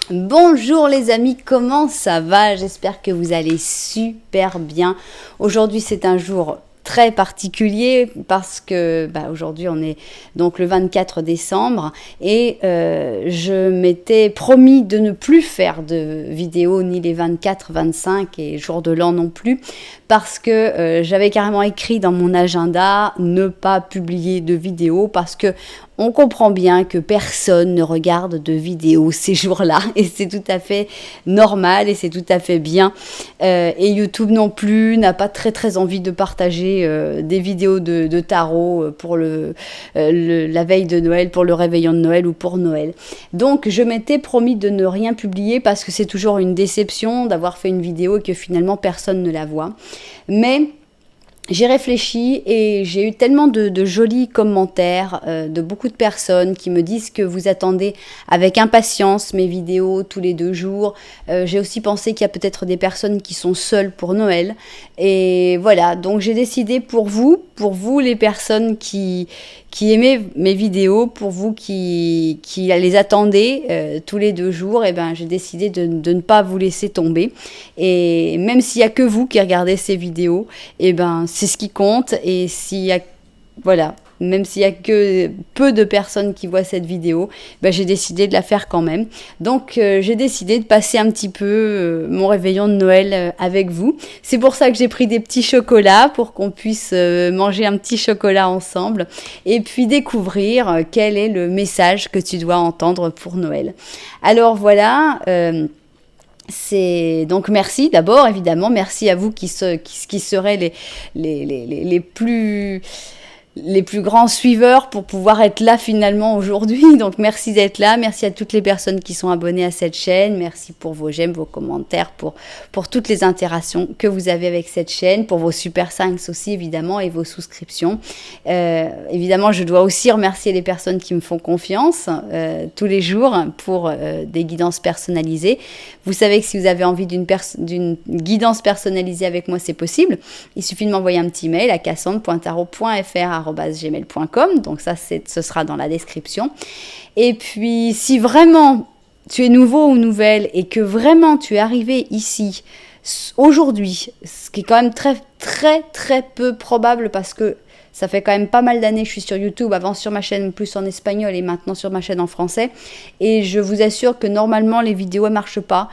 Bonjour les amis, comment ça va? J'espère que vous allez super bien. Aujourd'hui c'est un jour très particulier parce que aujourd'hui on est donc le 24 décembre et je m'étais promis de ne plus faire de vidéos ni les 24, 25 et jour de l'an non plus parce que j'avais carrément écrit dans mon agenda ne pas publier de vidéos parce que on comprend bien que personne ne regarde de vidéos ces jours-là et c'est tout à fait normal et c'est tout à fait bien. Et YouTube non plus n'a pas très envie de partager des vidéos de tarot pour la veille de Noël, pour le réveillon de Noël ou pour Noël. Donc je m'étais promis de ne rien publier parce que c'est toujours une déception d'avoir fait une vidéo et que finalement personne ne la voit. Mais j'ai réfléchi et j'ai eu tellement de jolis commentaires de beaucoup de personnes qui me disent que vous attendez avec impatience mes vidéos tous les 2 jours. J'ai aussi pensé qu'il y a peut-être des personnes qui sont seules pour Noël. Et voilà, donc j'ai décidé pour vous les personnes qui aimaient mes vidéos, pour vous qui les attendez tous les 2 jours, et j'ai décidé de ne pas vous laisser tomber. Et même s'il n'y a que vous qui regardez ces vidéos, c'est ce qui compte. Et même s'il y a que peu de personnes qui voient cette vidéo, j'ai décidé de la faire quand même. Donc j'ai décidé de passer un petit peu mon réveillon de Noël avec vous. C'est pour ça que j'ai pris des petits chocolats pour qu'on puisse manger un petit chocolat ensemble et puis découvrir quel est le message que tu dois entendre pour Noël. Alors voilà. Donc merci d'abord, évidemment, merci à vous qui seraient les plus grands suiveurs pour pouvoir être là finalement aujourd'hui. Donc merci d'être là, merci à toutes les personnes qui sont abonnées à cette chaîne, merci pour vos j'aime, vos commentaires, pour toutes les interactions que vous avez avec cette chaîne, pour vos super thanks aussi évidemment et vos souscriptions. Évidemment je dois aussi remercier les personnes qui me font confiance tous les jours pour des guidances personnalisées. Vous savez que si vous avez envie d'une guidance personnalisée avec moi, c'est possible. Il suffit de m'envoyer un petit mail à cassandre.tarot.fr@gmail.com. Donc ça, ce sera dans la description. Et puis, si vraiment tu es nouveau ou nouvelle et que vraiment tu es arrivé ici aujourd'hui, ce qui est quand même très peu probable parce que ça fait quand même pas mal d'années que je suis sur YouTube, avant sur ma chaîne plus en espagnol et maintenant sur ma chaîne en français. Et je vous assure que normalement les vidéos ne marchent pas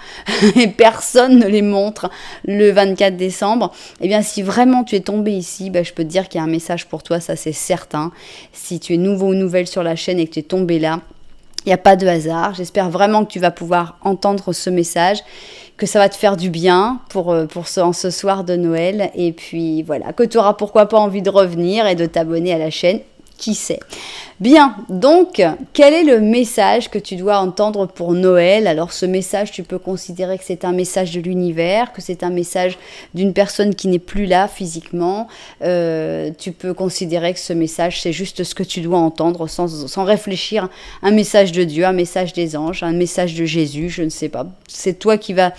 et personne ne les montre le 24 décembre. Eh bien si vraiment tu es tombé ici, je peux te dire qu'il y a un message pour toi, ça c'est certain. Si tu es nouveau ou nouvelle sur la chaîne et que tu es tombé là, il n'y a pas de hasard. J'espère vraiment que tu vas pouvoir entendre ce message, que ça va te faire du bien pour ce soir de Noël. Et puis voilà, que tu auras pourquoi pas envie de revenir et de t'abonner à la chaîne. Qui sait? Bien, donc, quel est le message que tu dois entendre pour Noël? Alors, ce message, tu peux considérer que c'est un message de l'univers, que c'est un message d'une personne qui n'est plus là physiquement. Tu peux considérer que ce message, c'est juste ce que tu dois entendre sans réfléchir. Un message de Dieu, un message des anges, un message de Jésus, je ne sais pas. C'est toi qui vas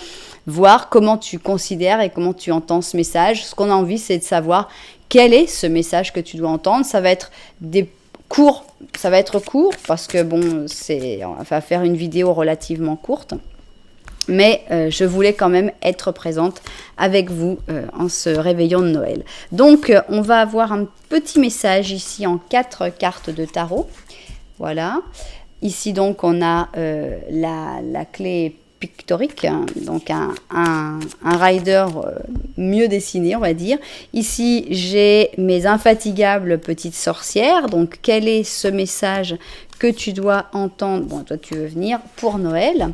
voir comment tu considères et comment tu entends ce message. Ce qu'on a envie, c'est de savoir quel est ce message que tu dois entendre. Ça va être court parce que on va faire une vidéo relativement courte. Mais je voulais quand même être présente avec vous en ce réveillon de Noël. Donc, on va avoir un petit message ici en 4 cartes de tarot. Voilà. Ici, donc, on a la clé pictorique, donc un rider mieux dessiné, on va dire. Ici, j'ai mes infatigables petites sorcières. Donc, quel est ce message que tu dois entendre? Bon, toi, tu veux venir pour Noël.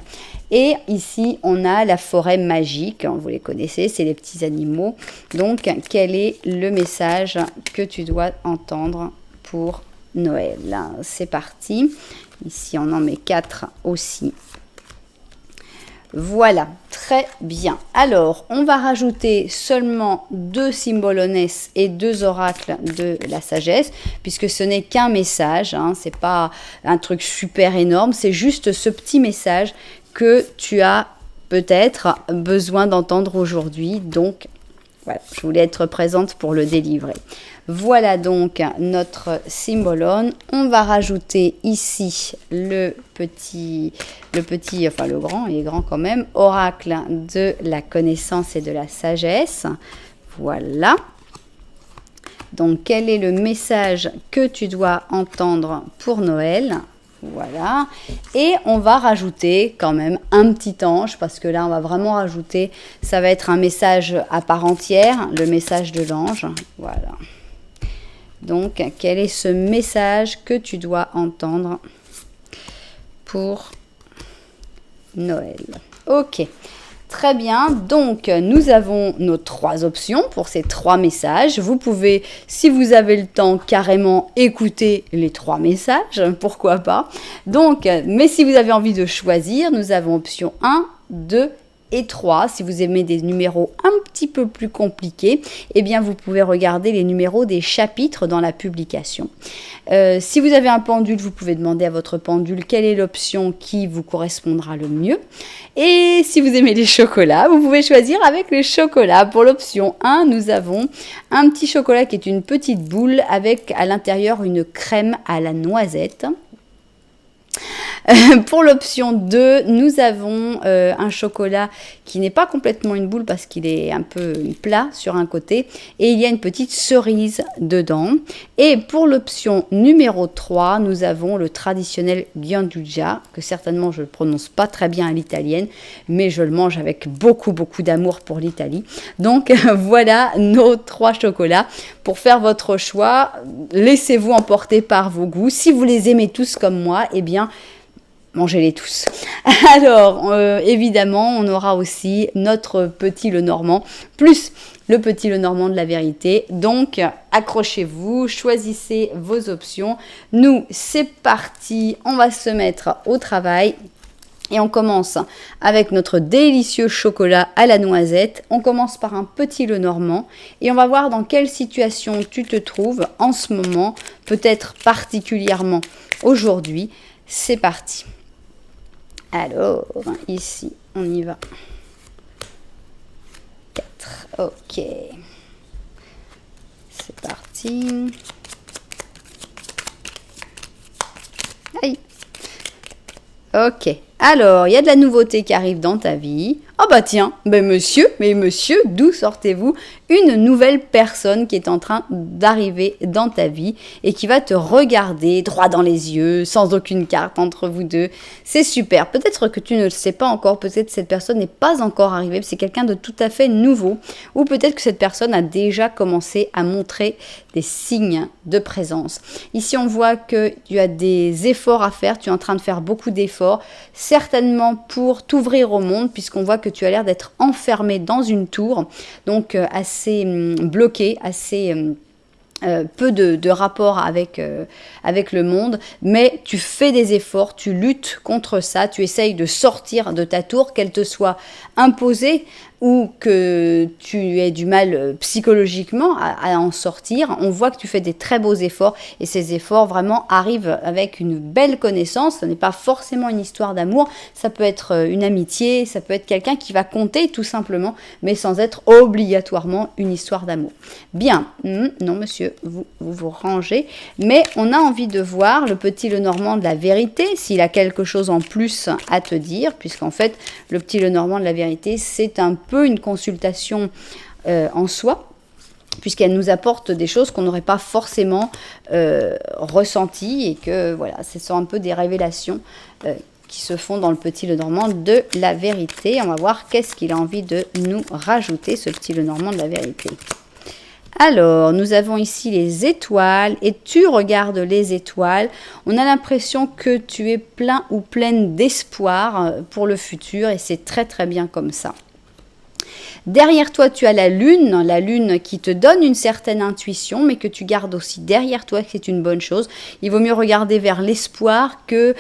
Et ici, on a la forêt magique. Vous les connaissez, c'est les petits animaux. Donc, quel est le message que tu dois entendre pour Noël? C'est parti. Ici, on en met 4 aussi. Voilà, très bien. Alors, on va rajouter seulement 2 symbolones et 2 oracles de la sagesse, puisque ce n'est qu'un message, c'est pas un truc super énorme, c'est juste ce petit message que tu as peut-être besoin d'entendre aujourd'hui. Donc, Voilà, je voulais être présente pour le délivrer. Voilà donc notre cymbalum. On va rajouter ici le grand, il est grand quand même, oracle de la connaissance et de la sagesse. Voilà. Donc, quel est le message que tu dois entendre pour Noël? Voilà. Et on va rajouter quand même un petit ange, parce que là, on va vraiment rajouter, ça va être un message à part entière, le message de l'ange. Voilà. Donc, quel est ce message que tu dois entendre pour Noël? Ok. Très bien, donc nous avons nos 3 options pour ces 3 messages. Vous pouvez, si vous avez le temps, carrément écouter les 3 messages, pourquoi pas. Donc, mais si vous avez envie de choisir, nous avons option 1, 2 et 3. Si vous aimez des numéros un petit peu plus compliqués, eh bien vous pouvez regarder les numéros des chapitres dans la publication. Si vous avez un pendule, vous pouvez demander à votre pendule quelle est l'option qui vous correspondra le mieux. Et si vous aimez les chocolats, vous pouvez choisir avec les chocolats. Pour l'option 1, nous avons un petit chocolat qui est une petite boule avec à l'intérieur une crème à la noisette. Pour l'option 2, nous avons un chocolat qui n'est pas complètement une boule parce qu'il est un peu plat sur un côté et il y a une petite cerise dedans. Et pour l'option numéro 3, nous avons le traditionnel ghianduja, que certainement je ne prononce pas très bien à l'italienne, mais je le mange avec beaucoup d'amour pour l'Italie. Donc voilà nos 3 chocolats. Pour faire votre choix, laissez-vous emporter par vos goûts. Si vous les aimez tous comme moi, eh bien, mangez-les tous. Alors, évidemment, on aura aussi notre petit Lenormand, plus le petit Lenormand de la vérité. Donc, accrochez-vous, choisissez vos options. Nous, c'est parti, on va se mettre au travail. Et on commence avec notre délicieux chocolat à la noisette. On commence par un petit Lenormand et on va voir dans quelle situation tu te trouves en ce moment, peut-être particulièrement aujourd'hui. C'est parti. Alors, ici, on y va. 4, ok. C'est parti. Aïe. Ok. Alors, il y a de la nouveauté qui arrive dans ta vie. Oh bah tiens, mais monsieur, d'où sortez-vous? Une nouvelle personne qui est en train d'arriver dans ta vie et qui va te regarder droit dans les yeux, sans aucune carte entre vous deux. C'est super. Peut-être que tu ne le sais pas encore, peut-être que cette personne n'est pas encore arrivée, c'est quelqu'un de tout à fait nouveau. Ou peut-être que cette personne a déjà commencé à montrer des signes de présence. Ici, on voit que tu as des efforts à faire, tu es en train de faire beaucoup d'efforts, certainement pour t'ouvrir au monde, puisqu'on voit que tu as l'air d'être enfermé dans une tour, donc assez bloqué, assez peu de rapport avec le monde, mais tu fais des efforts, tu luttes contre ça, tu essayes de sortir de ta tour, qu'elle te soit imposée ou que tu aies du mal psychologiquement à en sortir. On voit que tu fais des très beaux efforts et ces efforts vraiment arrivent avec une belle connaissance. Ce n'est pas forcément une histoire d'amour, ça peut être une amitié, ça peut être quelqu'un qui va compter tout simplement, mais sans être obligatoirement une histoire d'amour. Bien, non monsieur, vous rangez, mais on a envie de voir le petit Lenormand de la vérité, s'il a quelque chose en plus à te dire, puisqu'en fait, le petit Lenormand de la vérité, c'est un peu une consultation en soi, puisqu'elle nous apporte des choses qu'on n'aurait pas forcément ressenties et que voilà, ce sont un peu des révélations qui se font dans le petit Lenormand de la vérité. On va voir qu'est-ce qu'il a envie de nous rajouter, ce petit Lenormand de la vérité. Alors, nous avons ici les étoiles et tu regardes les étoiles. On a l'impression que tu es plein ou pleine d'espoir pour le futur et c'est très très bien comme ça. Derrière toi, tu as la lune qui te donne une certaine intuition, mais que tu gardes aussi derrière toi, que c'est une bonne chose. Il vaut mieux regarder vers l'espoir que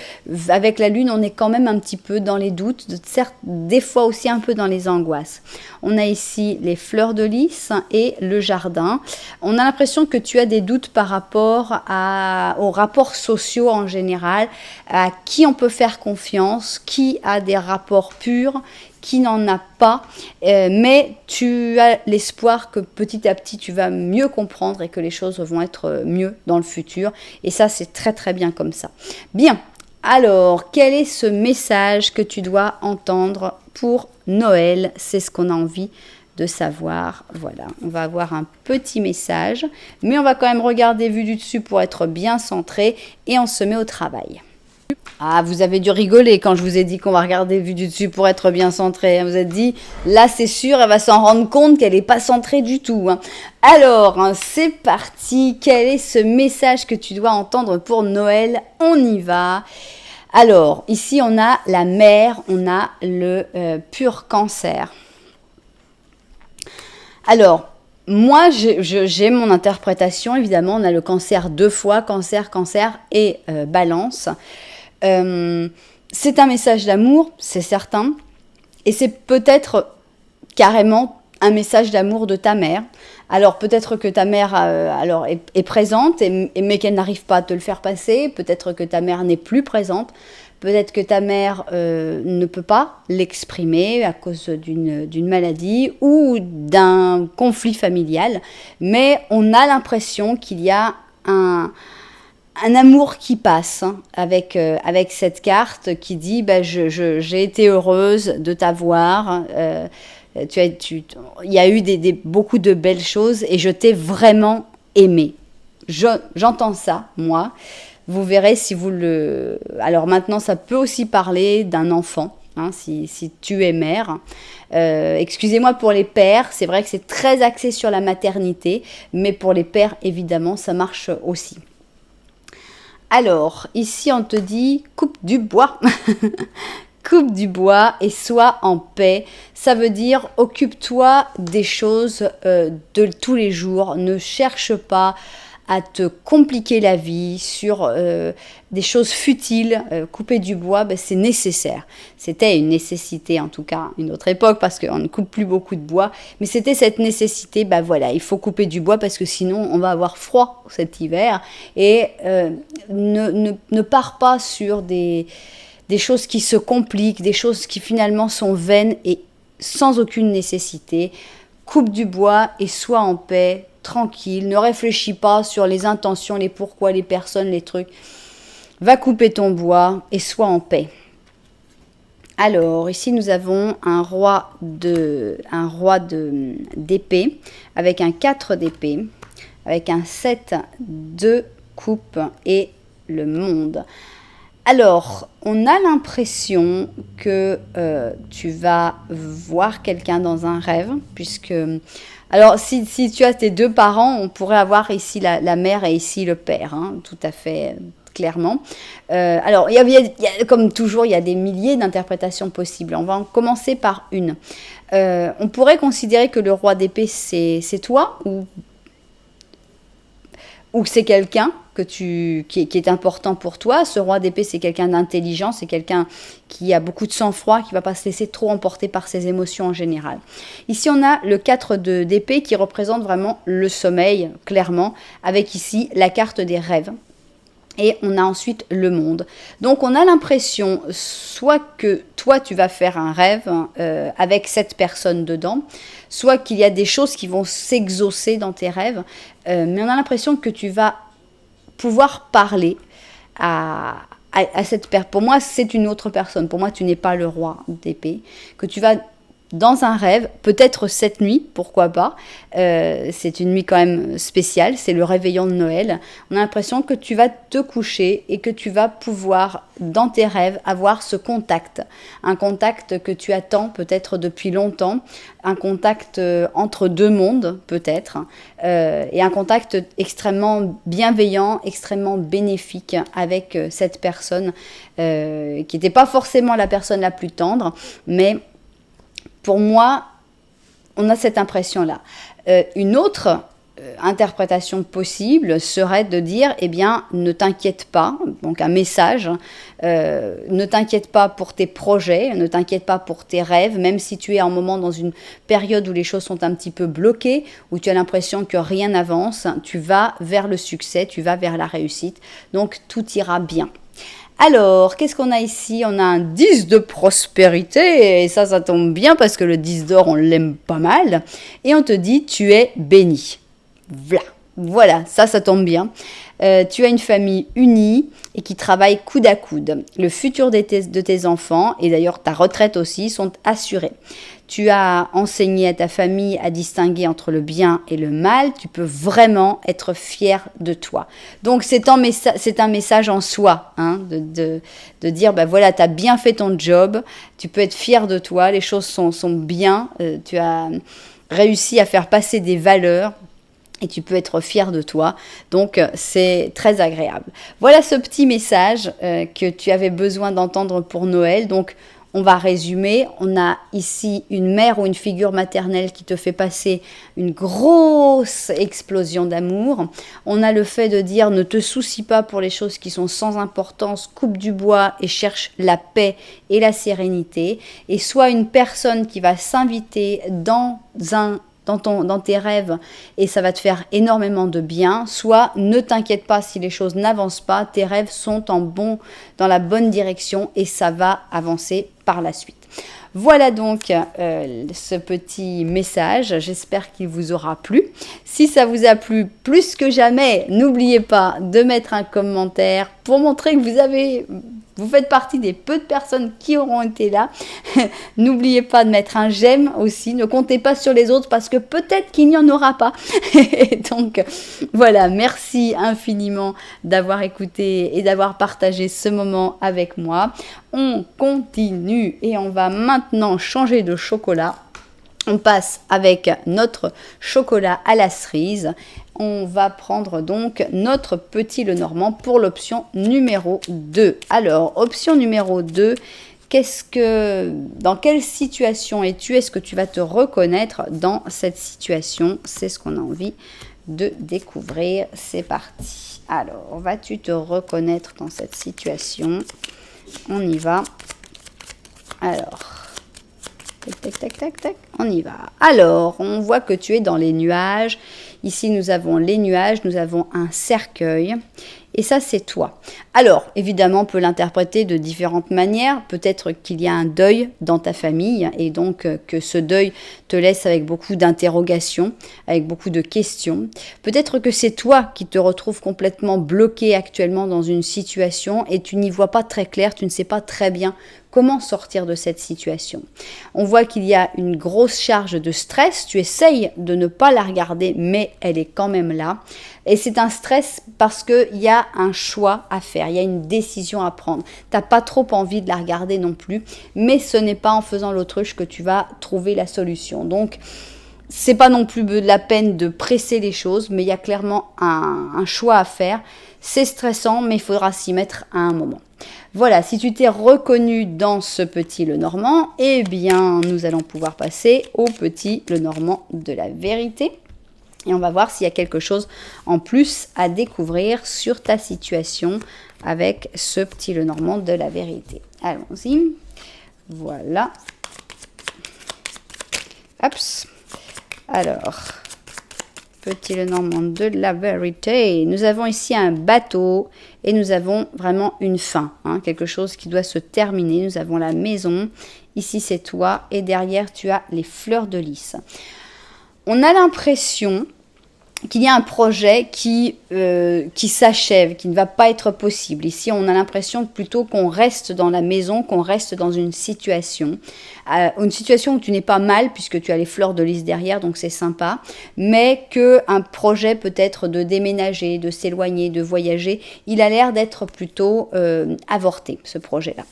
avec la lune, on est quand même un petit peu dans les doutes, certes, des fois aussi un peu dans les angoisses. On a ici les fleurs de lys et le jardin. On a l'impression que tu as des doutes par rapport aux rapports sociaux en général, à qui on peut faire confiance, qui a des rapports purs, qui n'en a pas, mais tu as l'espoir que petit à petit tu vas mieux comprendre et que les choses vont être mieux dans le futur, et ça c'est très très bien comme ça. Bien, alors quel est ce message que tu dois entendre pour Noël? C'est ce qu'on a envie de savoir. Voilà, on va avoir un petit message, mais on va quand même regarder vue du dessus pour être bien centré, et on se met au travail. Ah, vous avez dû rigoler quand je vous ai dit qu'on va regarder vue du dessus pour être bien centré. Vous êtes dit, là c'est sûr, elle va s'en rendre compte qu'elle n'est pas centrée du tout. Alors, c'est parti. Quel est ce message que tu dois entendre pour Noël? On y va. Alors, ici on a la mer, on a le pur cancer. Alors, moi, j'ai mon interprétation, évidemment, on a le cancer 2 fois, cancer et balance. C'est un message d'amour, c'est certain, et c'est peut-être carrément un message d'amour de ta mère. Alors peut-être que ta mère est présente, mais qu'elle n'arrive pas à te le faire passer, peut-être que ta mère n'est plus présente, peut-être que ta mère ne peut pas l'exprimer à cause d'une maladie ou d'un conflit familial, mais on a l'impression qu'il y a un amour qui passe avec cette carte qui dit j'ai été heureuse de t'avoir, il y a eu beaucoup de belles choses et je t'ai vraiment aimé. J'entends ça, moi. Vous verrez si vous le... Alors maintenant, ça peut aussi parler d'un enfant, si tu es mère. Excusez-moi pour les pères, c'est vrai que c'est très axé sur la maternité, mais pour les pères, évidemment, ça marche aussi. Alors, ici, on te dit « coupe du bois ». Coupe du bois et sois en paix. Ça veut dire occupe-toi des choses de tous les jours. Ne cherche pas à te compliquer la vie sur des choses futiles. Couper du bois, c'est nécessaire. C'était une nécessité, en tout cas, à une autre époque, parce qu'on ne coupe plus beaucoup de bois. Mais c'était cette nécessité, voilà, il faut couper du bois parce que sinon, on va avoir froid cet hiver. Et ne pars pas sur des choses qui se compliquent, des choses qui finalement sont vaines et sans aucune nécessité. Coupe du bois et sois en paix, tranquille. Ne réfléchis pas sur les intentions, les pourquoi, les personnes, les trucs. Va couper ton bois et sois en paix. Alors, ici, nous avons un roi d'épée avec un 4 d'épée, avec un 7 de coupe et le monde. Alors, on a l'impression que tu vas voir quelqu'un dans un rêve, puisque... Alors, si tu as tes 2 parents, on pourrait avoir ici la mère et ici le père, tout à fait clairement. Alors, comme toujours, il y a des milliers d'interprétations possibles. On va en commencer par une. On pourrait considérer que le roi d'épée, c'est toi, ou c'est quelqu'un qui est important pour toi. Ce roi d'épée, c'est quelqu'un d'intelligent, c'est quelqu'un qui a beaucoup de sang-froid, qui ne va pas se laisser trop emporter par ses émotions en général. Ici, on a le 4 d'épée qui représente vraiment le sommeil, clairement, avec ici la carte des rêves. Et on a ensuite le monde. Donc on a l'impression soit que toi tu vas faire un rêve avec cette personne dedans, soit qu'il y a des choses qui vont s'exaucer dans tes rêves, mais on a l'impression que tu vas pouvoir parler à cette personne. Pour moi c'est une autre personne, pour moi tu n'es pas le roi d'épée, que tu vas dans un rêve, peut-être cette nuit, pourquoi pas, c'est une nuit quand même spéciale, c'est le réveillon de Noël, on a l'impression que tu vas te coucher et que tu vas pouvoir, dans tes rêves, avoir ce contact, un contact que tu attends peut-être depuis longtemps, un contact entre 2 mondes peut-être, et un contact extrêmement bienveillant, extrêmement bénéfique avec cette personne qui n'était pas forcément la personne la plus tendre, mais pour moi, on a cette impression-là. Une autre interprétation possible serait de dire, eh bien, ne t'inquiète pas, donc un message, ne t'inquiète pas pour tes projets, ne t'inquiète pas pour tes rêves, même si tu es un moment dans une période où les choses sont un petit peu bloquées, où tu as l'impression que rien n'avance, tu vas vers le succès, tu vas vers la réussite, donc tout ira bien. Alors, qu'est-ce qu'on a ici? On a un 10 de prospérité, et ça tombe bien parce que le 10 d'or, on l'aime pas mal. Et on te dit, tu es béni. Voilà, ça tombe bien. Tu as une famille unie et qui travaille coude à coude. Le futur de tes enfants, et d'ailleurs ta retraite aussi, sont assurés. Tu as enseigné à ta famille à distinguer entre le bien et le mal. Tu peux vraiment être fier de toi. Donc, c'est un message en soi, hein, de dire, ben voilà, tu as bien fait ton job. Tu peux être fier de toi. Les choses sont bien. Tu as réussi à faire passer des valeurs. Et tu peux être fier de toi. Donc, c'est très agréable. Voilà ce petit message que tu avais besoin d'entendre pour Noël. Donc, on va résumer. On a ici une mère ou une figure maternelle qui te fait passer une grosse explosion d'amour. On a le fait de dire ne te soucie pas pour les choses qui sont sans importance, coupe du bois et cherche la paix et la sérénité. Et soit une personne qui va s'inviter dans tes rêves et ça va te faire énormément de bien, soit ne t'inquiète pas si les choses n'avancent pas, tes rêves sont dans la bonne direction et ça va avancer par la suite. Voilà donc ce petit message, j'espère qu'il vous aura plu. Si ça vous a plu plus que jamais, n'oubliez pas de mettre un commentaire pour montrer que vous faites partie des peu de personnes qui auront été là. N'oubliez pas de mettre un j'aime aussi, ne comptez pas sur les autres parce que peut-être qu'il n'y en aura pas. Donc voilà, merci infiniment d'avoir écouté et d'avoir partagé ce moment avec moi. On continue et on va maintenant changer de chocolat. On passe avec notre chocolat à la cerise. On va prendre donc notre petit Lenormand pour l'option numéro 2. Alors, option numéro 2, dans quelle situation es-tu? Est-ce que tu vas te reconnaître dans cette situation? C'est ce qu'on a envie de découvrir. C'est parti. Alors, vas-tu te reconnaître dans cette situation? On y va. Alors, tac, on y va. Alors, on voit que tu es dans les nuages. Ici, nous avons les nuages, nous avons un cercueil. Et ça, c'est toi. Alors, évidemment, on peut l'interpréter de différentes manières. Peut-être qu'il y a un deuil dans ta famille et donc que ce deuil te laisse avec beaucoup d'interrogations, avec beaucoup de questions. Peut-être que c'est toi qui te retrouves complètement bloqué actuellement dans une situation et tu n'y vois pas très clair, tu ne sais pas très bien comment sortir de cette situation. On voit qu'il y a une grosse charge de stress. Tu essayes de ne pas la regarder, mais elle est quand même là. Et c'est un stress parce qu'il y a un choix à faire, il y a une décision à prendre. Tu n'as pas trop envie de la regarder non plus, mais ce n'est pas en faisant l'autruche que tu vas trouver la solution. Donc, c'est pas non plus de la peine de presser les choses, mais il y a clairement un choix à faire. C'est stressant, mais il faudra s'y mettre à un moment. Voilà, si tu t'es reconnu dans ce petit Lenormand, eh bien, nous allons pouvoir passer au petit Lenormand de la vérité. Et on va voir s'il y a quelque chose en plus à découvrir sur ta situation avec ce petit Lenormand de la vérité. Allons-y. Voilà. Hop. Alors, petit Lenormand de la vérité. Nous avons ici un bateau et nous avons vraiment une fin. Hein, quelque chose qui doit se terminer. Nous avons la maison. Ici, c'est toi. Et derrière, tu as les fleurs de lys. On a l'impression qu'il y a un projet qui s'achève, qui ne va pas être possible. Ici, on a l'impression plutôt qu'on reste dans la maison, qu'on reste dans une situation où tu n'es pas mal, puisque tu as les fleurs de lys derrière, donc c'est sympa, mais qu'un projet peut-être de déménager, de s'éloigner, de voyager, il a l'air d'être plutôt avorté, ce projet-là.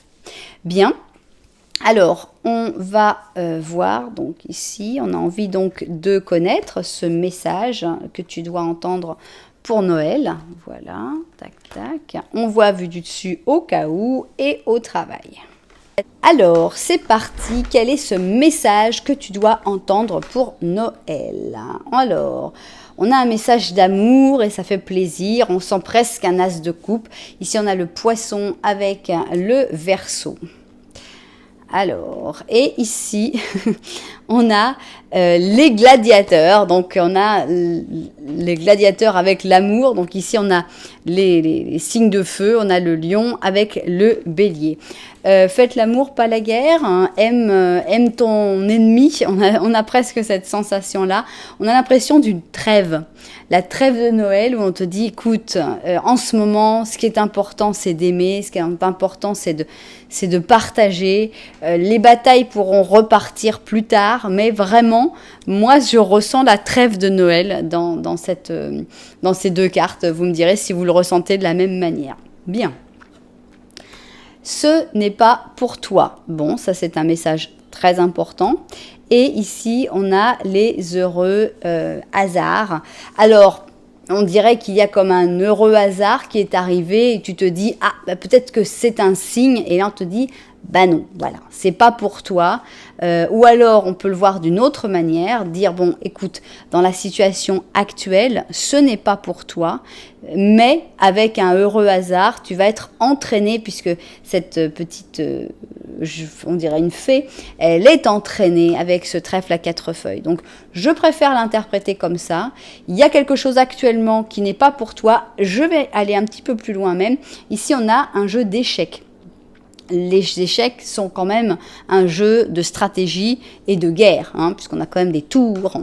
Bien. Alors, on va voir, donc ici, on a envie donc de connaître ce message que tu dois entendre pour Noël. Voilà, tac, tac. On voit vu du dessus au cas où et au travail. Alors, c'est parti. Quel est ce message que tu dois entendre pour Noël? Alors, on a un message d'amour et ça fait plaisir. On sent presque un as de coupe. Ici, on a le poisson avec le Verseau. Alors, et ici, on a les gladiateurs. Donc, on a les gladiateurs avec l'amour. Donc, ici, on a les signes de feu. On a le lion avec le bélier. Faites l'amour, pas la guerre. Hein. Aime ton ennemi. On a presque cette sensation-là. On a l'impression d'une trêve. La trêve de Noël où on te dit, écoute, en ce moment, ce qui est important, c'est d'aimer. Ce qui est important, c'est de partager. Les batailles pourront repartir plus tard, mais vraiment, moi, je ressens la trêve de Noël dans ces deux cartes. Vous me direz si vous le ressentez de la même manière. Bien. Ce n'est pas pour toi. Bon, ça, c'est un message très important. Et ici, on a les heureux hasards. Alors, on dirait qu'il y a comme un heureux hasard qui est arrivé et tu te dis, ah, bah, peut-être que c'est un signe. Et là, on te dit, bah non, voilà, c'est pas pour toi. Ou alors, on peut le voir d'une autre manière, dire, bon, écoute, dans la situation actuelle, ce n'est pas pour toi, mais avec un heureux hasard, tu vas être entraîné, puisque cette petite, on dirait une fée, elle est entraînée avec ce trèfle à 4 feuilles. Donc, je préfère l'interpréter comme ça. Il y a quelque chose actuellement qui n'est pas pour toi. Je vais aller un petit peu plus loin même. Ici, on a un jeu d'échecs. Les échecs sont quand même un jeu de stratégie et de guerre, hein, puisqu'on a quand même des tours,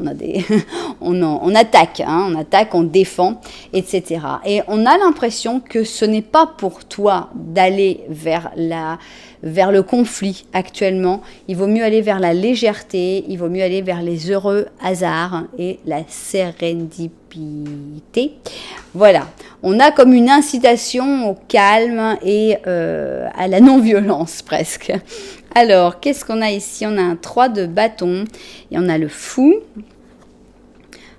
on attaque, hein, on défend, etc. Et on a l'impression que ce n'est pas pour toi d'aller vers le conflit actuellement. Il vaut mieux aller vers la légèreté, il vaut mieux aller vers les heureux hasards et la sérendipité. Voilà, on a comme une incitation au calme et à la non-violence presque. Alors, qu'est-ce qu'on a ici? On a un 3 de bâton et on a le fou.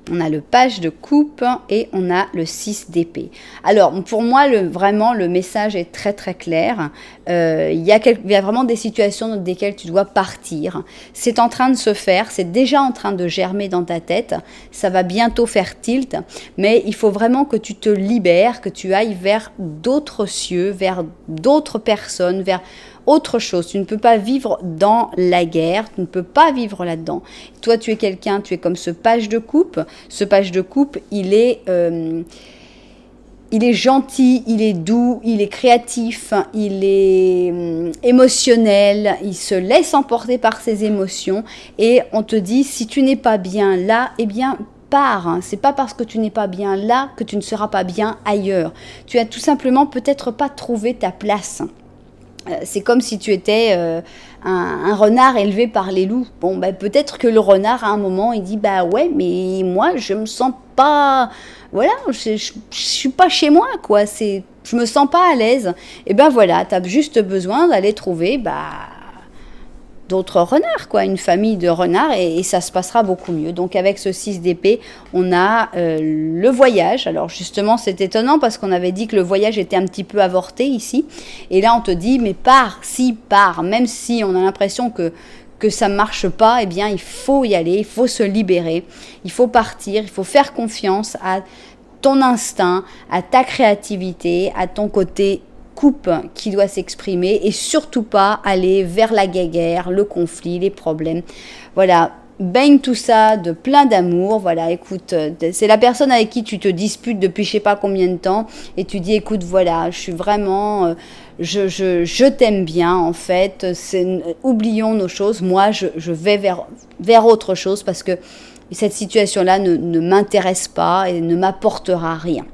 On a le page de coupe et on a le 6 d'épée. Alors, pour moi, vraiment, le message est très, très clair. Il y a vraiment des situations dans lesquelles tu dois partir. C'est en train de se faire, c'est déjà en train de germer dans ta tête. Ça va bientôt faire tilt, mais il faut vraiment que tu te libères, que tu ailles vers d'autres cieux, vers d'autres personnes, vers autre chose. Tu ne peux pas vivre dans la guerre, tu ne peux pas vivre là-dedans. Toi, tu es quelqu'un, tu es comme ce page de coupe. Ce page de coupe, il est gentil, il est doux, il est créatif, il est émotionnel, il se laisse emporter par ses émotions et on te dit, si tu n'es pas bien là, eh bien, pars. C'est pas parce que tu n'es pas bien là que tu ne seras pas bien ailleurs. Tu as tout simplement peut-être pas trouvé ta place. C'est comme si tu étais un renard élevé par les loups. Bon, ben, peut-être que le renard, à un moment, il dit, bah ouais, mais moi, je me sens pas... Voilà, je suis pas chez moi, quoi. Je me sens pas à l'aise. Et ben voilà, tu as juste besoin d'aller trouver d'autres renards, quoi, une famille de renards et ça se passera beaucoup mieux. Donc avec ce 6 d'épée, on a le voyage. Alors justement, c'est étonnant parce qu'on avait dit que le voyage était un petit peu avorté ici. Et là, on te dit, mais pars, même si on a l'impression que ça ne marche pas, eh bien, il faut y aller, il faut se libérer, il faut partir, il faut faire confiance à ton instinct, à ta créativité, à ton côté coupe qui doit s'exprimer et surtout pas aller vers la guéguerre, le conflit, les problèmes. Voilà, baigne tout ça de plein d'amour. Voilà, écoute, c'est la personne avec qui tu te disputes depuis je sais pas combien de temps et tu dis, écoute, voilà, je suis vraiment... Je t'aime bien en fait, oublions nos choses, moi je vais vers autre chose parce que cette situation-là ne m'intéresse pas et ne m'apportera rien.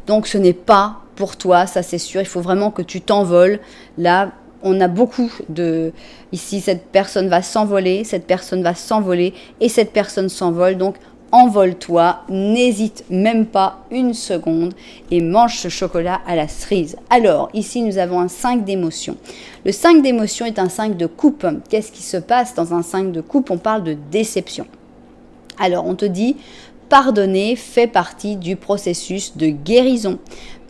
Donc ce n'est pas pour toi, ça c'est sûr, il faut vraiment que tu t'envoles. Là, on a beaucoup de... Ici, cette personne va s'envoler et cette personne s'envole. Donc envole-toi, n'hésite même pas une seconde et mange ce chocolat à la cerise. Alors, ici, nous avons un 5 d'émotion. Le 5 d'émotion est un 5 de coupe. Qu'est-ce qui se passe dans un 5 de coupe? On parle de déception. Alors, on te dit, pardonner fait partie du processus de guérison.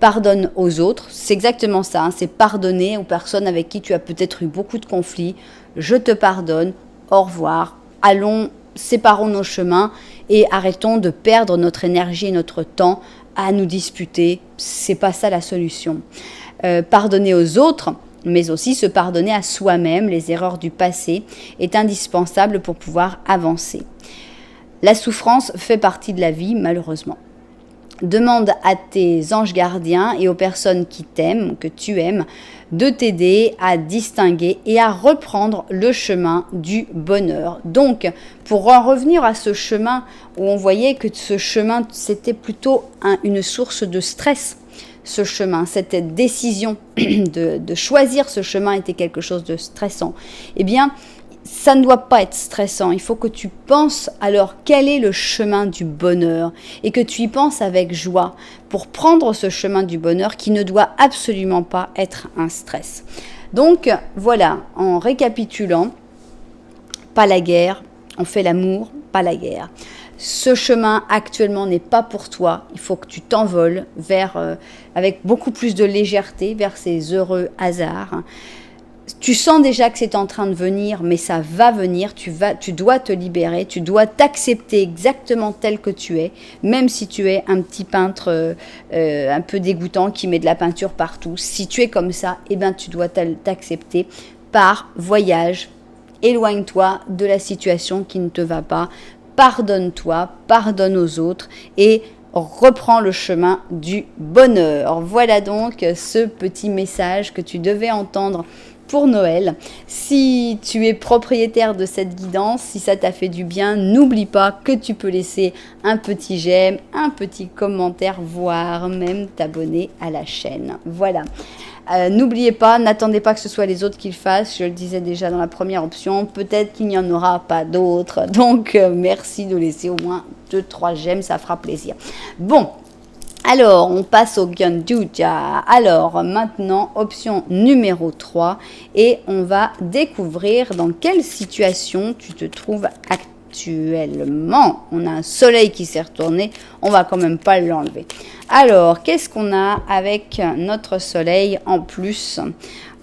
Pardonne aux autres, c'est exactement ça, hein, c'est pardonner aux personnes avec qui tu as peut-être eu beaucoup de conflits. Je te pardonne, au revoir, allons, séparons nos chemins et arrêtons de perdre notre énergie et notre temps à nous disputer. C'est pas ça la solution. Pardonner aux autres, mais aussi se pardonner à soi-même les erreurs du passé est indispensable pour pouvoir avancer. La souffrance fait partie de la vie, malheureusement. Demande à tes anges gardiens et aux personnes qui t'aiment, que tu aimes, de t'aider à distinguer et à reprendre le chemin du bonheur. Donc, pour en revenir à ce chemin où on voyait que ce chemin, c'était plutôt une source de stress, ce chemin, cette décision de choisir ce chemin était quelque chose de stressant. Eh bien, ça ne doit pas être stressant. Il faut que tu penses alors quel est le chemin du bonheur et que tu y penses avec joie pour prendre ce chemin du bonheur qui ne doit absolument pas être un stress. Donc voilà, en récapitulant, pas la guerre, on fait l'amour, pas la guerre. Ce chemin actuellement n'est pas pour toi. Il faut que tu t'envoles avec beaucoup plus de légèreté vers ces heureux hasards. Tu sens déjà que c'est en train de venir, mais ça va venir, tu dois te libérer, tu dois t'accepter exactement tel que tu es, même si tu es un petit peintre un peu dégoûtant qui met de la peinture partout. Si tu es comme ça, eh ben, tu dois t'accepter par voyage. Éloigne-toi de la situation qui ne te va pas, pardonne-toi, pardonne aux autres et reprends le chemin du bonheur. Voilà donc ce petit message que tu devais entendre pour Noël. Si tu es propriétaire de cette guidance, si ça t'a fait du bien, n'oublie pas que tu peux laisser un petit j'aime, un petit commentaire, voire même t'abonner à la chaîne. Voilà. N'oubliez pas, n'attendez pas que ce soit les autres qui le fassent. Je le disais déjà dans la première option. Peut-être qu'il n'y en aura pas d'autres. Donc, merci de laisser au moins 2-3 j'aime, ça fera plaisir. Bon. Alors, on passe au Gyanduja. Alors, maintenant, option numéro 3. Et on va découvrir dans quelle situation tu te trouves actuellement. On a un soleil qui s'est retourné. On va quand même pas l'enlever. Alors, qu'est-ce qu'on a avec notre soleil en plus?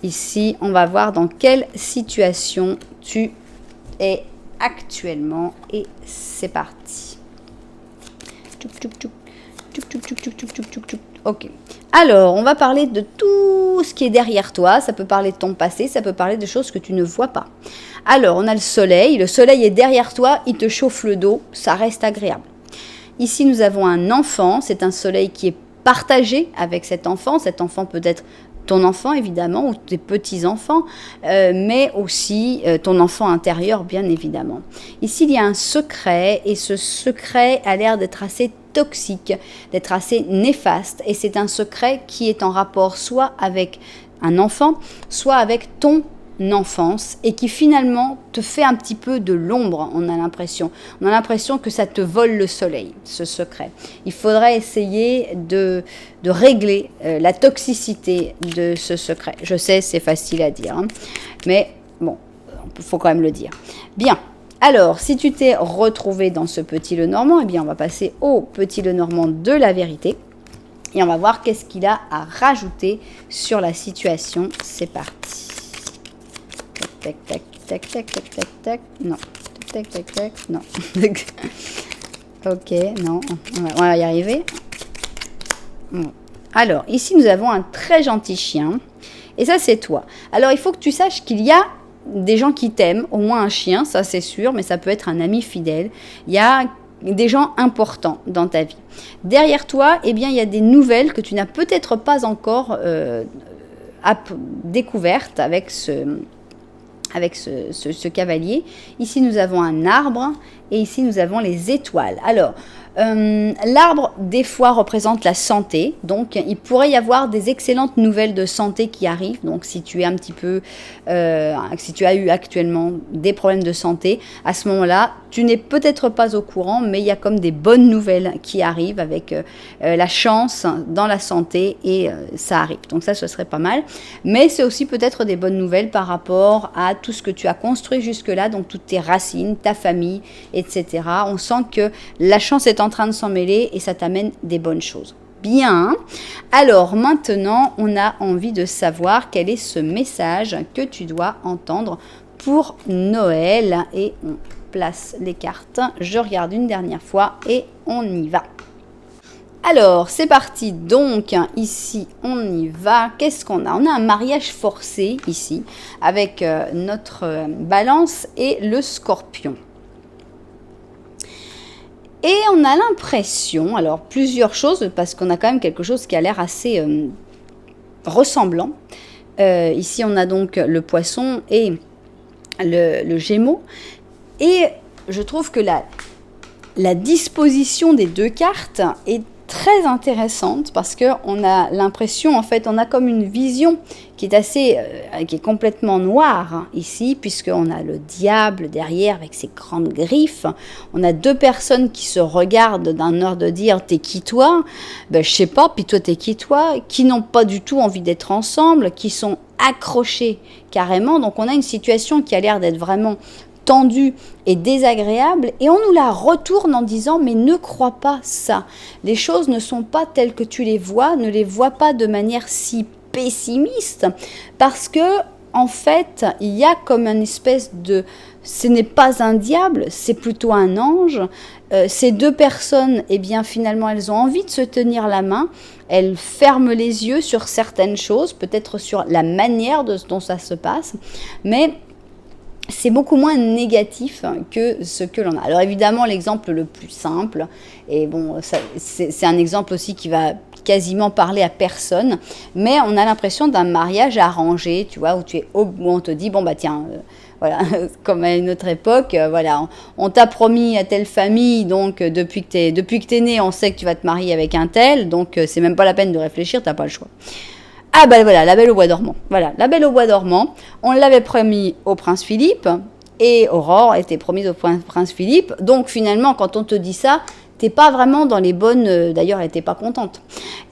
Ici, on va voir dans quelle situation tu es actuellement. Et c'est parti. Tchouk, tchouk, tchouk. Ok. Alors, on va parler de tout ce qui est derrière toi. Ça peut parler de ton passé, ça peut parler de choses que tu ne vois pas. Alors, on a le soleil. Le soleil est derrière toi, il te chauffe le dos, ça reste agréable. Ici, nous avons un enfant. C'est un soleil qui est partagé avec cet enfant. Cet enfant peut être ton enfant, évidemment, ou tes petits-enfants, mais aussi ton enfant intérieur, bien évidemment. Ici, il y a un secret, et ce secret a l'air d'être assez toxique, d'être assez néfaste, et c'est un secret qui est en rapport soit avec un enfant, soit avec ton enfance, et qui finalement te fait un petit peu de l'ombre, on a l'impression. On a l'impression que ça te vole le soleil, ce secret. Il faudrait essayer de régler la toxicité de ce secret. Je sais, c'est facile à dire, hein, mais bon, il faut quand même le dire. Bien. Alors, si tu t'es retrouvé dans ce petit Lenormand, eh bien, on va passer au petit Lenormand de la vérité. Et on va voir qu'est-ce qu'il a à rajouter sur la situation. C'est parti. Tac, tac, tac, tac, tac, tac, tac. Non. Tac, tac, tac, non. Ok, non. On va y arriver. Bon. Alors, ici, nous avons un très gentil chien. Et ça, c'est toi. Alors, il faut que tu saches qu'il y a des gens qui t'aiment, au moins un chien, ça c'est sûr, mais ça peut être un ami fidèle. Il y a des gens importants dans ta vie. Derrière toi, eh bien, il y a des nouvelles que tu n'as peut-être pas encore découvertes avec ce cavalier. Ici, nous avons un arbre et ici, nous avons les étoiles. Alors, l'arbre, des fois, représente la santé. Donc, il pourrait y avoir des excellentes nouvelles de santé qui arrivent. Donc, si tu es un petit peu, si tu as eu actuellement des problèmes de santé, à ce moment-là, tu n'es peut-être pas au courant, mais il y a comme des bonnes nouvelles qui arrivent avec la chance dans la santé et ça arrive. Donc, ça, ce serait pas mal. Mais c'est aussi peut-être des bonnes nouvelles par rapport à tout ce que tu as construit jusque-là, donc toutes tes racines, ta famille, etc. On sent que la chance est en train de s'en mêler et ça t'amène des bonnes choses. Bien. Alors maintenant, on a envie de savoir quel est ce message que tu dois entendre pour Noël. Et on place les cartes. Je regarde une dernière fois et on y va. Alors, c'est parti. Donc, ici, on y va. Qu'est-ce qu'on a? On a un mariage forcé ici avec notre balance et le scorpion. Et on a l'impression, alors plusieurs choses, parce qu'on a quand même quelque chose qui a l'air assez ressemblant. Ici, on a donc le poisson et le gémeaux. Et je trouve que la disposition des deux cartes est très intéressante parce qu'on a l'impression, en fait, on a comme une vision qui est complètement noire hein, ici, puisqu'on a le diable derrière avec ses grandes griffes. On a deux personnes qui se regardent d'un air de dire t'es qui toi? Ben je sais pas, puis toi t'es qui toi? Qui n'ont pas du tout envie d'être ensemble, qui sont accrochés carrément. Donc on a une situation qui a l'air d'être vraiment tendue et désagréable, et on nous la retourne en disant mais ne crois pas ça, les choses ne sont pas telles que tu les vois, ne les vois pas de manière si pessimiste, parce que en fait il y a comme une espèce de, ce n'est pas un diable, c'est plutôt un ange. Ces deux personnes, eh bien finalement elles ont envie de se tenir la main, elles ferment les yeux sur certaines choses, peut-être sur la manière dont ça se passe, mais c'est beaucoup moins négatif que ce que l'on a. Alors évidemment, l'exemple le plus simple, et bon, c'est un exemple aussi qui va quasiment parler à personne, mais on a l'impression d'un mariage arrangé, tu vois, où on te dit, bon bah tiens, voilà, comme à une autre époque, voilà, on t'a promis à telle famille, donc depuis que t'es né, on sait que tu vas te marier avec un tel, donc c'est même pas la peine de réfléchir, t'as pas le choix. Ah ben voilà, la Belle au bois dormant. Voilà, la Belle au bois dormant, on l'avait promis au prince Philippe, et Aurore était promise au prince Philippe. Donc finalement, quand on te dit ça, t'es pas vraiment dans les bonnes... D'ailleurs, elle était pas contente.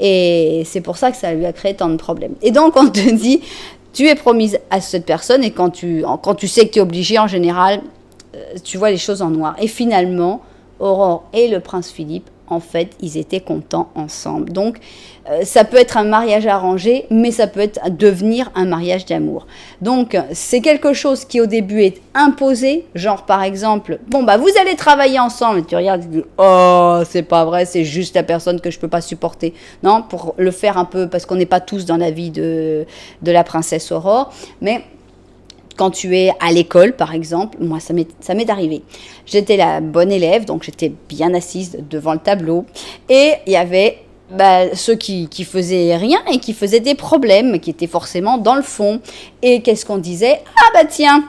Et c'est pour ça que ça lui a créé tant de problèmes. Et donc, on te dit, tu es promise à cette personne, et quand tu sais que tu es obligé, en général, tu vois les choses en noir. Et finalement, Aurore et le prince Philippe, en fait, ils étaient contents ensemble. Donc, ça peut être un mariage arrangé, mais ça peut devenir un mariage d'amour. Donc, c'est quelque chose qui, au début, est imposé. Genre, par exemple, bon, bah, vous allez travailler ensemble. Et tu regardes, tu dis, oh, c'est pas vrai, c'est juste la personne que je peux pas supporter. Non, pour le faire un peu, parce qu'on n'est pas tous dans la vie de la princesse Aurore. Mais quand tu es à l'école, par exemple, moi, ça m'est arrivé. J'étais la bonne élève, donc j'étais bien assise devant le tableau. Et il y avait ceux qui faisaient rien et qui faisaient des problèmes, qui étaient forcément dans le fond. Et qu'est-ce qu'on disait? Ah bah tiens,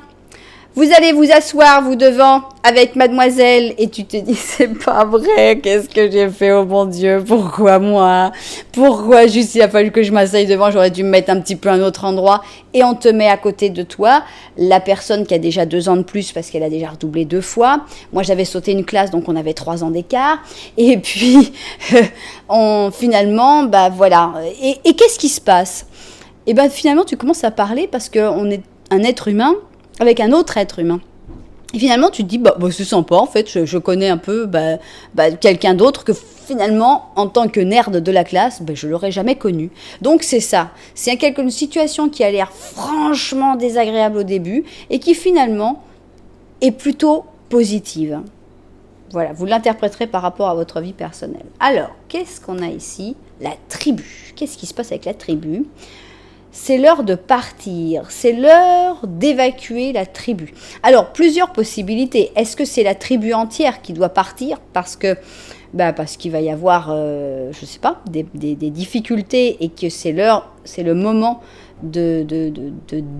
vous allez vous asseoir, vous devant, avec mademoiselle, et tu te dis, c'est pas vrai, qu'est-ce que j'ai fait, oh mon Dieu, pourquoi moi? Pourquoi juste il a fallu que je m'asseye devant, j'aurais dû me mettre un petit peu à un autre endroit, et on te met à côté de toi, la personne qui a déjà 2 ans de plus, parce qu'elle a déjà redoublé 2 fois, moi j'avais sauté une classe, donc on avait 3 ans d'écart, et puis, finalement, bah voilà, et qu'est-ce qui se passe? Et ben finalement, tu commences à parler, parce qu'on est un être humain, avec un autre être humain. Et finalement, tu te dis, c'est sympa, en fait, je connais un peu quelqu'un d'autre que finalement, en tant que nerd de la classe, je ne l'aurais jamais connu. Donc c'est ça, c'est une situation qui a l'air franchement désagréable au début et qui finalement est plutôt positive. Voilà, vous l'interpréterez par rapport à votre vie personnelle. Alors, qu'est-ce qu'on a ici? La tribu. Qu'est-ce qui se passe avec la tribu? C'est l'heure de partir, c'est l'heure d'évacuer la tribu. Alors, plusieurs possibilités. Est-ce que c'est la tribu entière qui doit partir parce qu'il va y avoir, je ne sais pas, des difficultés et que c'est le moment de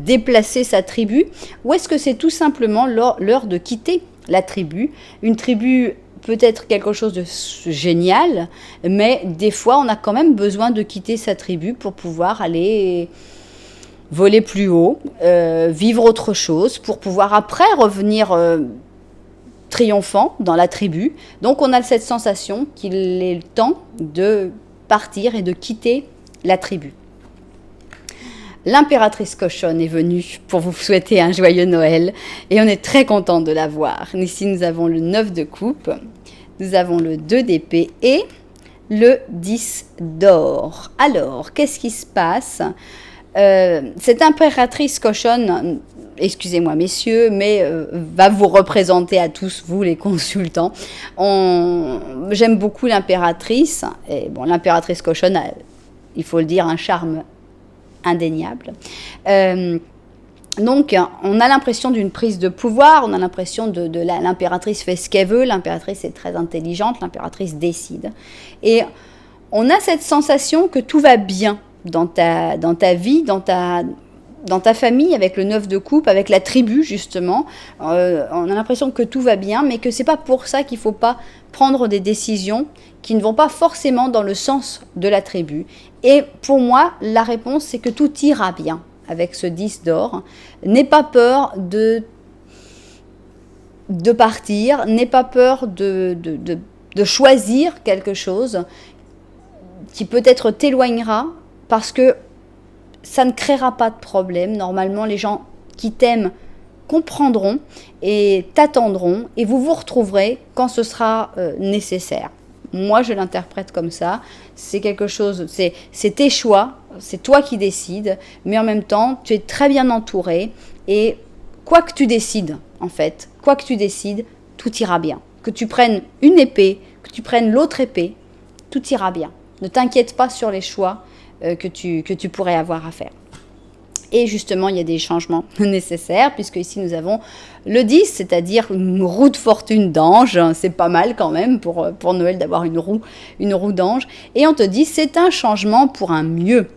déplacer sa tribu? Ou est-ce que c'est tout simplement l'heure de quitter la tribu? Une tribu peut-être quelque chose de génial, mais des fois, on a quand même besoin de quitter sa tribu pour pouvoir aller voler plus haut, vivre autre chose, pour pouvoir après revenir triomphant dans la tribu. Donc, on a cette sensation qu'il est le temps de partir et de quitter la tribu. L'impératrice cochonne est venue pour vous souhaiter un joyeux Noël et on est très content de la voir. Ici, nous avons le 9 de coupe, nous avons le 2 d'épée et le 10 d'or. Alors, qu'est-ce qui se passe? Cette impératrice cochonne, excusez-moi messieurs, mais va vous représenter à tous, vous les consultants. J'aime beaucoup l'impératrice, et bon, l'impératrice cochonne a, il faut le dire, un charme indéniable. Donc, on a l'impression d'une prise de pouvoir, on a l'impression de l'impératrice fait ce qu'elle veut, l'impératrice est très intelligente, l'impératrice décide. Et on a cette sensation que tout va bien dans ta vie, dans ta famille, avec le 9 de coupe, avec la tribu justement. On a l'impression que tout va bien, mais que c'est pas pour ça qu'il faut pas prendre des décisions qui ne vont pas forcément dans le sens de la tribu. Et pour moi, la réponse, c'est que tout ira bien avec ce 10 d'or. N'aie pas peur de partir, n'aie pas peur de choisir quelque chose qui peut-être t'éloignera, parce que ça ne créera pas de problème. Normalement, les gens qui t'aiment comprendront et t'attendront, et vous vous retrouverez quand ce sera nécessaire. Moi, je l'interprète comme ça. C'est quelque chose, c'est tes choix, c'est toi qui décides, mais en même temps, tu es très bien entouré, et quoi que tu décides, en fait, quoi que tu décides, tout ira bien. Que tu prennes une épée, que tu prennes l'autre épée, tout ira bien. Ne t'inquiète pas sur les choix que tu pourrais avoir à faire. Et justement, il y a des changements nécessaires, puisque ici nous avons le 10, c'est-à-dire une roue de fortune d'ange. C'est pas mal quand même pour Noël d'avoir une roue d'ange. Et on te dit, c'est un changement pour un mieux.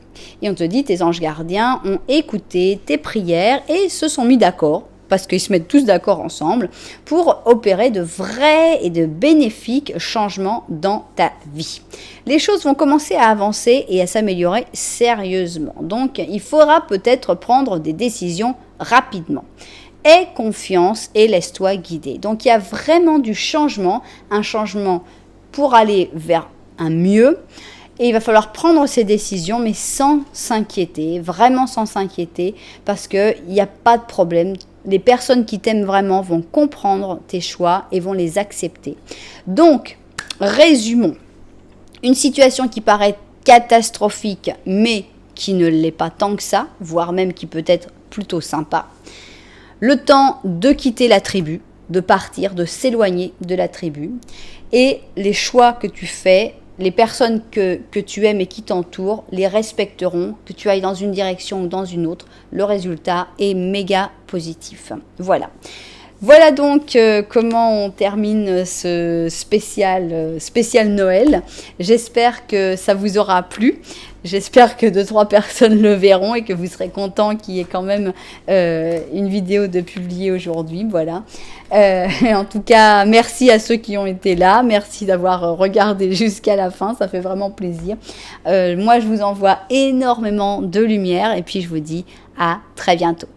Et on te dit, tes anges gardiens ont écouté tes prières et se sont mis d'accord, parce qu'ils se mettent tous d'accord ensemble, pour opérer de vrais et de bénéfiques changements dans ta vie. Les choses vont commencer à avancer et à s'améliorer sérieusement. Donc, il faudra peut-être prendre des décisions rapidement. Aie confiance et laisse-toi guider. Donc, il y a vraiment du changement, un changement pour aller vers un mieux. Et il va falloir prendre ces décisions, mais sans s'inquiéter, vraiment sans s'inquiéter, parce qu'il n'y a pas de problème. Les personnes qui t'aiment vraiment vont comprendre tes choix et vont les accepter. Donc, résumons. Une situation qui paraît catastrophique, mais qui ne l'est pas tant que ça, voire même qui peut être plutôt sympa. Le temps de quitter la tribu, de partir, de s'éloigner de la tribu. Et les choix que tu fais, les personnes que tu aimes et qui t'entourent les respecteront, que tu ailles dans une direction ou dans une autre. Le résultat est méga positif. Voilà. Voilà donc comment on termine ce spécial Noël. J'espère que ça vous aura plu. J'espère que 2-3 personnes le verront et que vous serez contents qu'il y ait quand même une vidéo de publier aujourd'hui. Voilà. En tout cas, merci à ceux qui ont été là. Merci d'avoir regardé jusqu'à la fin. Ça fait vraiment plaisir. Moi, je vous envoie énormément de lumière et puis je vous dis à très bientôt.